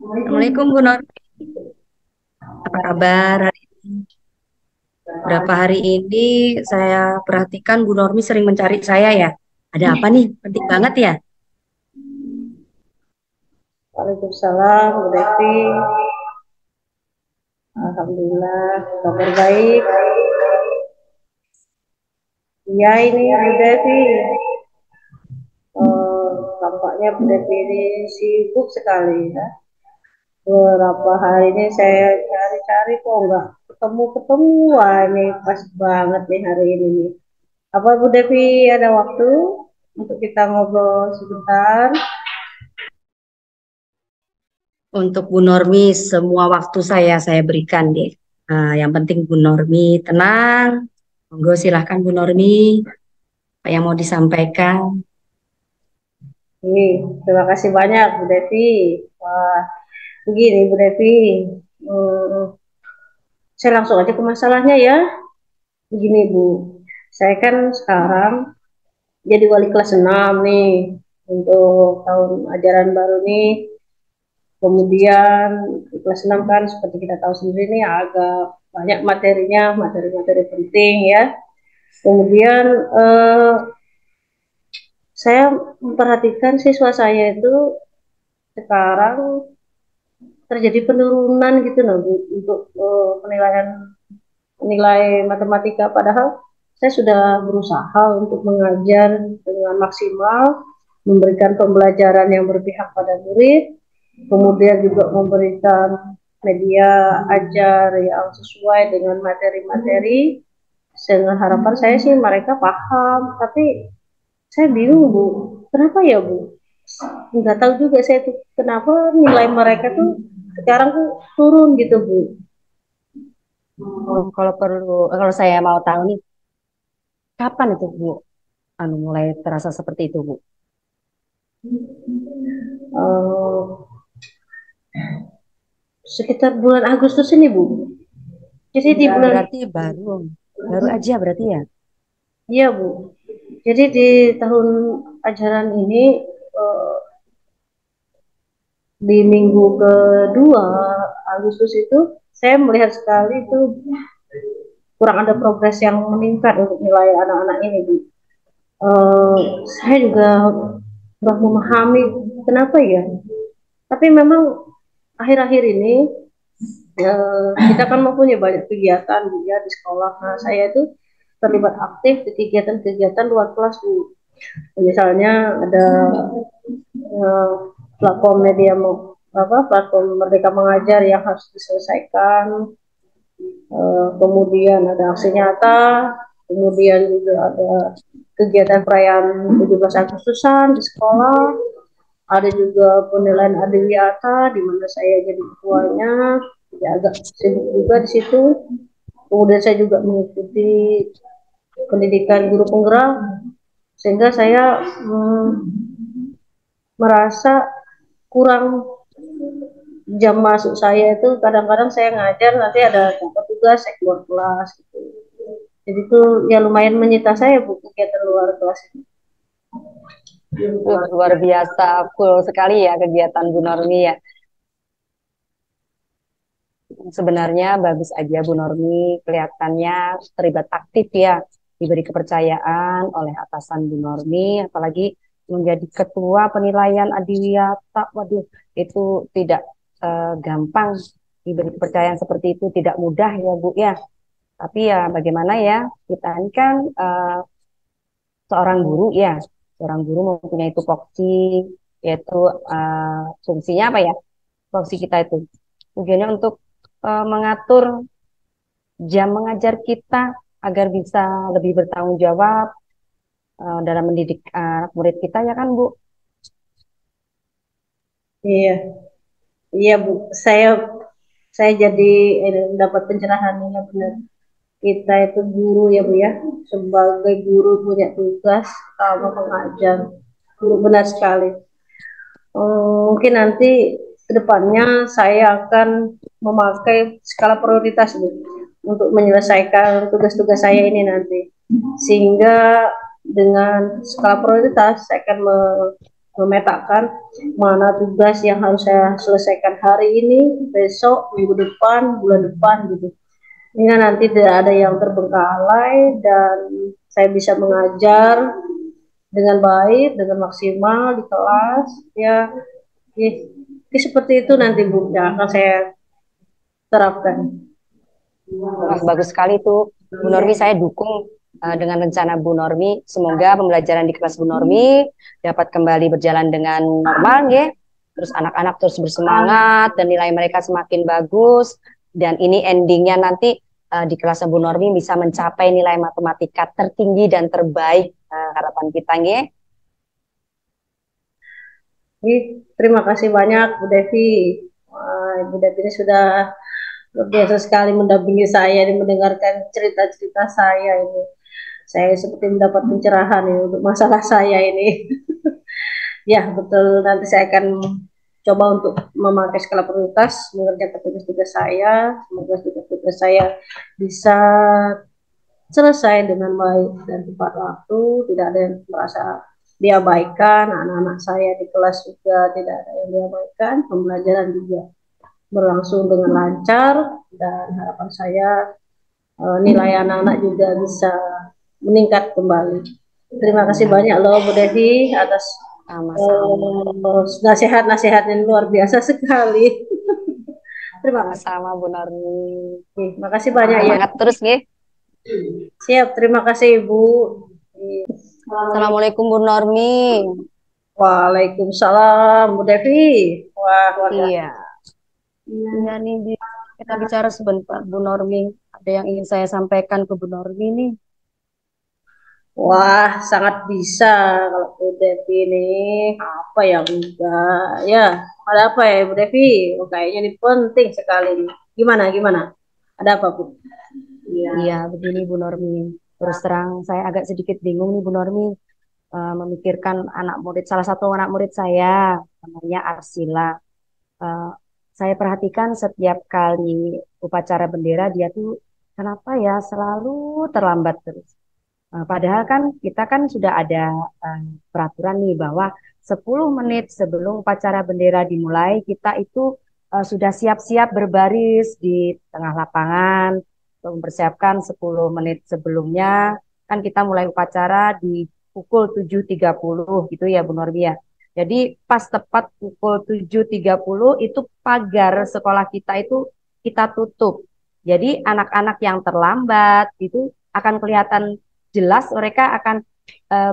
Assalamualaikum Bu Nur. Apa kabar hari ini? Berapa hari ini saya perhatikan Bu Normi sering mencari saya ya. Ada apa nih? Penting banget ya. Waalaikumsalam, Bu Devi. Alhamdulillah, kabar baik. Iya ini Bu Devi. Tampaknya Bu Devi ini sibuk sekali ya. Beberapa hari ini saya cari-cari kok nggak ketemu-ketemu. Wah ini pas banget nih hari ini nih. Apa Bu Devi ada waktu untuk kita ngobrol sebentar? Untuk Bu Normi semua waktu saya berikan deh. Nah, yang penting Bu Normi tenang. Monggo silahkan Bu Normi. Apa yang mau disampaikan? Nih, terima kasih banyak Bu Devi. Wah, begini Bu Devi. Hmm, saya langsung aja ke masalahnya ya. Begini Bu, saya kan sekarang jadi wali kelas 6 nih untuk tahun ajaran baru nih. Kemudian di kelas 6 kan seperti kita tahu sendiri nih agak banyak materinya, materi-materi penting ya. Kemudian eh, saya memperhatikan siswa saya itu sekarang terjadi penurunan gitu loh Bu, untuk penilaian nilai matematika, padahal saya sudah berusaha untuk mengajar dengan maksimal, memberikan pembelajaran yang berpihak pada murid, kemudian juga memberikan media ajar yang sesuai dengan materi-materi. Dengan harapan saya sih mereka paham, tapi saya bingung Bu, kenapa ya Bu? Nggak tahu juga saya tuh kenapa nilai mereka tuh sekarang tuh turun gitu Bu. Oh, kalau saya mau tahu nih, kapan itu Bu? Mulai terasa seperti itu Bu? Uh, Sekitar bulan Agustus ini Bu. Jadi di bulan, Berarti baru aja berarti ya. iya Bu. Jadi di tahun ajaran ini eh, di minggu kedua Agustus itu saya melihat sekali itu kurang ada progres yang meningkat untuk nilai anak-anak ini Bu. Saya juga kurang memahami kenapa ya. Tapi memang akhir-akhir ini kita kan mempunyai banyak kegiatan Bu ya di sekolah. Nah saya itu terlibat aktif di kegiatan-kegiatan luar kelas Bu. Misalnya ada eh, platform media platform Merdeka Mengajar yang harus diselesaikan, kemudian ada aksi nyata, kemudian juga ada kegiatan perayaan 17 Agustusan di sekolah, ada juga penilaian adiwiyata di mana saya jadi ketuanya, jadi agak sibuk juga di situ. Kemudian saya juga mengikuti pendidikan guru penggerak, sehingga saya merasa kurang jam masuk saya itu kadang-kadang saya ngajar nanti ada tugas saya keluar kelas gitu. Jadi itu ya lumayan menyita saya Bu kegiatan luar kelas itu. Luar biasa full sekali ya kegiatan Bu Normi ya. Sebenarnya bagus aja Bu Normi, kelihatannya terlibat aktif ya, diberi kepercayaan oleh atasan Bu Normi, apalagi menjadi ketua penilaian adiwiyata. Waduh, itu tidak gampang diberi kepercayaan seperti itu, tidak mudah ya Bu ya. Tapi ya bagaimana ya, kita ini kan seorang guru ya, seorang guru mempunyai tupoksi, yaitu fungsinya apa ya? Fungsi kita itu tujuannya untuk mengatur jam mengajar kita agar bisa lebih bertanggung jawab dalam mendidik anak murid kita ya kan Bu? Iya, iya Bu. Saya jadi dapat pencerahan ini benar. Kita itu guru ya Bu ya. Sebagai guru punya tugas utama mengajar. Bu, benar sekali. Mungkin nanti kedepannya saya akan memakai skala prioritas Bu, untuk menyelesaikan tugas-tugas saya ini nanti. Sehingga dengan skala prioritas saya akan memetakan mana tugas yang harus saya selesaikan hari ini, besok, minggu depan, bulan depan gitu. Sehingga nanti tidak ada yang terbengkalai dan saya bisa mengajar dengan baik, dengan maksimal di kelas. Ya, ya, ya seperti itu nanti Bu yang akan saya terapkan. Wah, bagus sekali tuh. Bu Normi, saya dukung dengan rencana Bu Normi. Semoga pembelajaran di kelas Bu Normi dapat kembali berjalan dengan normal, ya. Terus anak-anak terus bersemangat dan nilai mereka semakin bagus. Dan ini endingnya nanti di kelas Bu Normi bisa mencapai nilai matematika tertinggi dan terbaik, harapan kita, ya. Terima kasih banyak Bu Devi. Ibu Devi ini sudah luar biasa sekali mendampingi saya dan mendengarkan cerita-cerita saya ini. Saya seperti mendapat pencerahan ini untuk masalah saya ini. Ya, betul. Nanti saya akan coba untuk memakai skala prioritas, mengerjakan tugas-tugas saya. Semoga tugas-tugas saya bisa selesai dengan baik dan tepat waktu. Tidak ada yang merasa diabaikan. Anak-anak saya di kelas juga tidak ada yang diabaikan. Pembelajaran juga berlangsung dengan lancar dan harapan saya nilai anak-anak juga bisa meningkat kembali. Terima kasih banyak loh Bu Devi atas nasihat-nasihat yang luar biasa sekali. Terima kasih. Sama-sama Bu Normi. Terima kasih banyak ya. Semangat terus, ya. Siap, terima kasih Ibu. Assalamualaikum Bu Normi. Waalaikumsalam Bu Devi. Wah, iya. Iya nih, kita bicara sebentar Bu Normi. Ada yang ingin saya sampaikan ke Bu Normi nih. Wah, sangat bisa kalau Bu Devi ini. Apa yang enggak? Ya, ada apa ya Bu Devi? Oh, kayaknya ini penting sekali nih. Gimana? Ada apa Bu? Iya, begini Bu Normi. Terus terang saya agak sedikit bingung nih Bu Normi, memikirkan salah satu anak murid saya, namanya Arsila. Uh, saya perhatikan setiap kali upacara bendera dia tuh kenapa ya selalu terlambat terus. Padahal kan kita kan sudah ada peraturan nih bahwa 10 menit sebelum upacara bendera dimulai kita itu sudah siap-siap berbaris di tengah lapangan untuk mempersiapkan 10 menit sebelumnya. Kan kita mulai upacara di pukul 7.30 gitu ya Bu Norbi ya. Jadi pas tepat pukul 7.30 itu pagar sekolah kita itu kita tutup. Jadi anak-anak yang terlambat itu akan kelihatan jelas mereka akan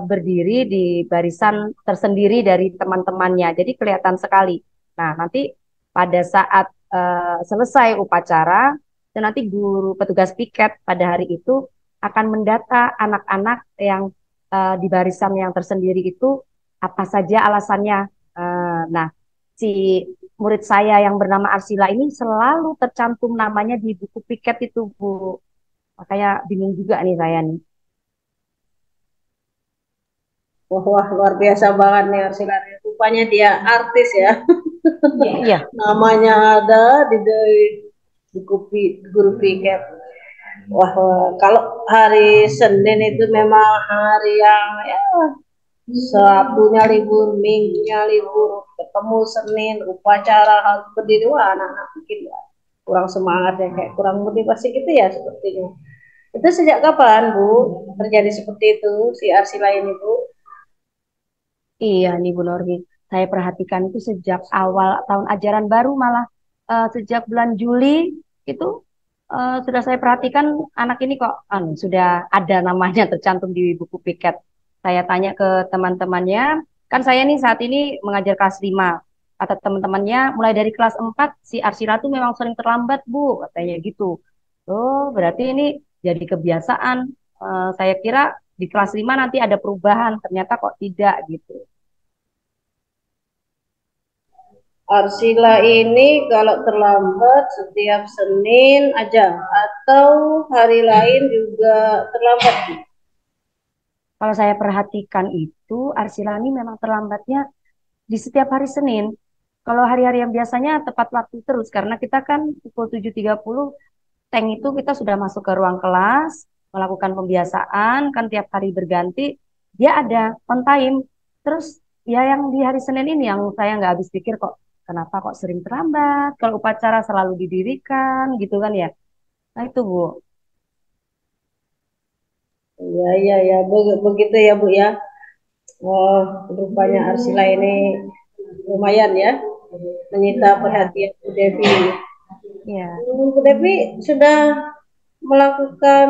berdiri di barisan tersendiri dari teman-temannya. Jadi kelihatan sekali. Nah, nanti pada saat selesai upacara, dan nanti guru petugas piket pada hari itu akan mendata anak-anak yang di barisan yang tersendiri itu apa saja alasannya. Nah, si murid saya yang bernama Arsila ini selalu tercantum namanya di buku piket itu, Bu. Makanya bingung juga nih saya nih. Wah, luar biasa banget nih Arsila. Rupanya dia artis ya. Iya. Namanya ada di guru piket. Wah, kalau hari Senin itu memang hari yang ya Sabtunya libur, Minggunya libur, ketemu Senin, upacara harus berdiri. Wah, anak-anak mungkin ya kurang semangat ya, kayak kurang motivasi gitu ya sepertinya. Itu sejak kapan Bu terjadi seperti itu si Arsila ini Bu? Iya nih Bu Normi, saya perhatikan itu sejak awal tahun ajaran baru malah sejak bulan Juli itu sudah saya perhatikan anak ini kok sudah ada namanya tercantum di buku piket. Saya tanya ke teman-temannya, kan saya nih saat ini mengajar kelas 5. Kata teman-temannya mulai dari kelas 4 si Arsila tuh memang sering terlambat Bu, katanya gitu. Oh, berarti ini jadi kebiasaan. Saya kira di kelas 5 nanti ada perubahan, ternyata kok tidak gitu. Arsila ini kalau terlambat setiap Senin aja atau hari lain juga terlambat? Kalau saya perhatikan itu Arsila ini memang terlambatnya di setiap hari Senin. Kalau hari-hari yang biasanya tepat waktu terus karena kita kan pukul 7.30 tank itu kita sudah masuk ke ruang kelas, melakukan pembiasaan kan tiap hari berganti, dia ada on time. Terus ya yang di hari Senin ini yang saya nggak habis pikir kok, kenapa kok sering terlambat? Kalau upacara selalu didirikan gitu kan ya. Nah itu Bu. Iya, iya, ya, begitu ya Bu ya. Oh, rupanya Arsila ini lumayan ya, menyita Ya, perhatian Bu Devi. ya. Bu Devi sudah melakukan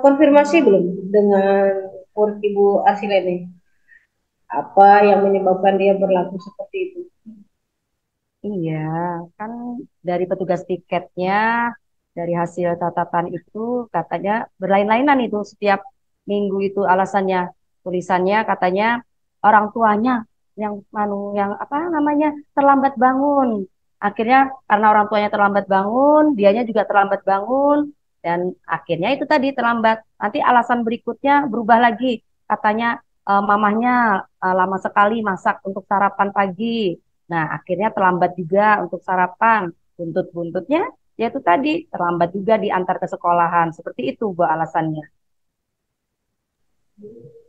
konfirmasi belum dengan murid Ibu Arsila ini? Apa yang menyebabkan dia berlaku seperti itu? Iya, kan dari petugas tiketnya, dari hasil catatan itu katanya berlain-lainan itu setiap minggu itu alasannya, tulisannya katanya orang tuanya yang apa namanya terlambat bangun. Akhirnya karena orang tuanya terlambat bangun, dianya juga terlambat bangun dan akhirnya itu tadi terlambat. Nanti alasan berikutnya berubah lagi, katanya mamahnya lama sekali masak untuk sarapan pagi. Nah, akhirnya terlambat juga untuk sarapan. Buntut-buntutnya, yaitu tadi terlambat juga diantar ke sekolahan. Seperti itu, Bu, alasannya.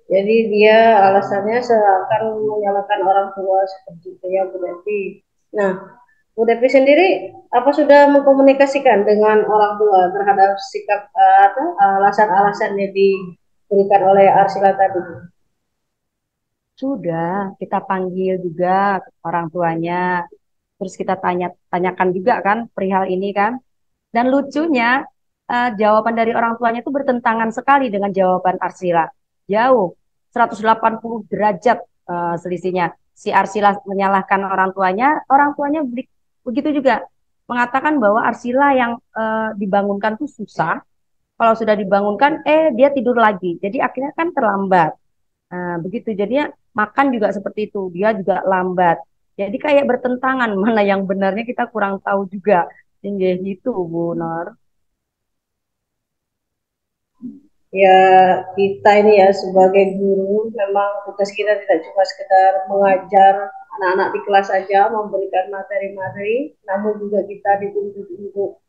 Jadi dia alasannya seakan menyalahkan orang tua seperti itu ya Bu Devi. Nah, Bu Devi sendiri apa sudah mengkomunikasikan dengan orang tua terhadap sikap atau alasan-alasan yang diberikan oleh Arsila tadi? Sudah, kita panggil juga orang tuanya. Terus kita tanyakan juga kan perihal ini kan. Dan lucunya, jawaban dari orang tuanya itu bertentangan sekali dengan jawaban Arsila. Jauh, 180 derajat selisihnya. Si Arsila menyalahkan orang tuanya begitu juga. Mengatakan bahwa Arsila yang dibangunkan tuh susah. Kalau sudah dibangunkan, dia tidur lagi. Jadi akhirnya kan terlambat. Nah, begitu. Jadinya makan juga seperti itu. Dia juga lambat. Jadi kayak bertentangan mana yang benarnya kita kurang tahu juga. Jadi gitu, Bu Nor. Ya, kita ini ya sebagai guru memang tugas kita tidak cuma sekedar mengajar anak-anak di kelas saja, memberikan materi-materi, namun juga kita dituntut untuk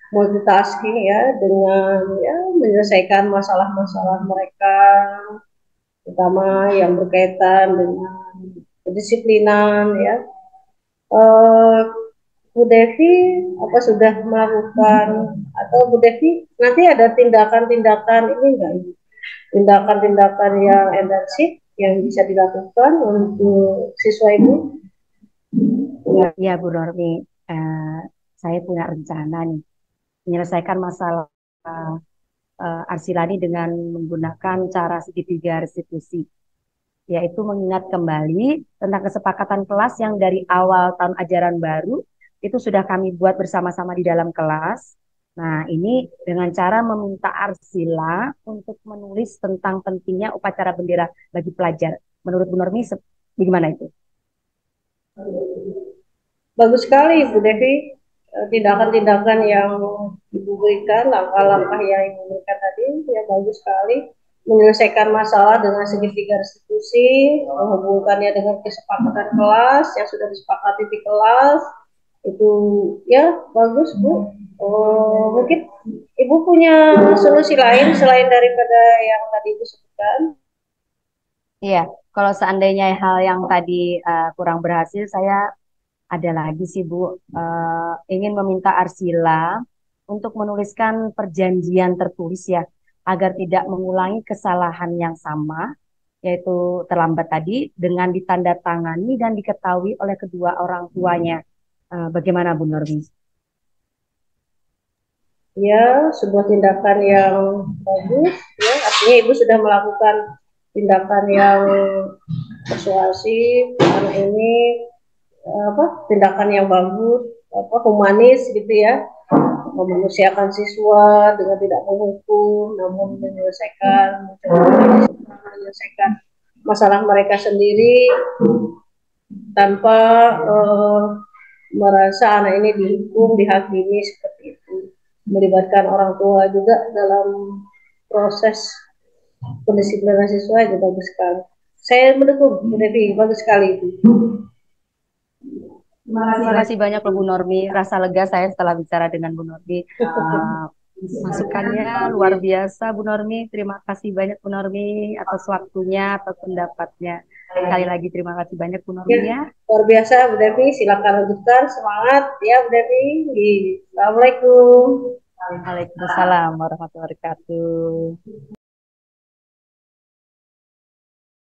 multitasking ya dengan ya menyelesaikan masalah-masalah mereka, terutama yang berkaitan dengan kedisiplinan ya. Eh, Bu Devi apa sudah melakukan atau Bu Devi nanti ada tindakan-tindakan ini enggak? Tindakan-tindakan yang intensif yang bisa dilakukan untuk siswa ini. Ya, Bu Normi, eh, saya punya rencana nih menyelesaikan masalah Arsilani dengan menggunakan cara segitiga restitusi, yaitu mengingat kembali tentang kesepakatan kelas yang dari awal tahun ajaran baru itu sudah kami buat bersama-sama di dalam kelas. Nah, ini dengan cara meminta Arsila untuk menulis tentang pentingnya upacara bendera bagi pelajar. Menurut Bu Normi, bagaimana itu? Bagus sekali Bu Devi, tindakan-tindakan yang Ibu berikan, langkah-langkah yang Ibu berikan tadi ya bagus sekali, menyelesaikan masalah dengan segitiga restitusi, menghubungkannya dengan kesepakatan kelas yang sudah disepakati di kelas, itu ya bagus Bu. Mungkin Ibu punya solusi lain selain daripada yang tadi Ibu sebutkan. Iya, kalau seandainya hal yang tadi kurang berhasil, saya ada lagi sih Bu, ingin meminta Arsila untuk menuliskan perjanjian tertulis ya, agar tidak mengulangi kesalahan yang sama, yaitu terlambat tadi, dengan ditandatangani dan diketahui oleh kedua orang tuanya. Bagaimana Bu Nurmi? Ya, sebuah tindakan yang bagus ya, artinya Ibu sudah melakukan tindakan yang persuasif, karena ini tindakan yang bagus, humanis gitu ya, memanusiakan siswa dengan tidak menghukum, namun menyelesaikan masalah mereka sendiri tanpa merasa anak ini dihukum, dihakimi seperti itu. Melibatkan orang tua juga dalam proses pendisiplinan siswa itu bagus sekali. Saya mendukung, Bu Devi, bagus sekali itu. Terima kasih banyak loh Bu Normi. Rasa lega saya setelah bicara dengan Bu Normi. Masukannya luar biasa, Bu Normi. Terima kasih banyak, Bu Normi, atas waktunya, atas pendapatnya. Sekali lagi terima kasih banyak, Bu Ya, Normi ya. luar biasa Bu Devi, silakan lanjutkan, semangat ya Bu Devi. Assalamualaikum. Waalaikumsalam warahmatullahi wabarakatuh.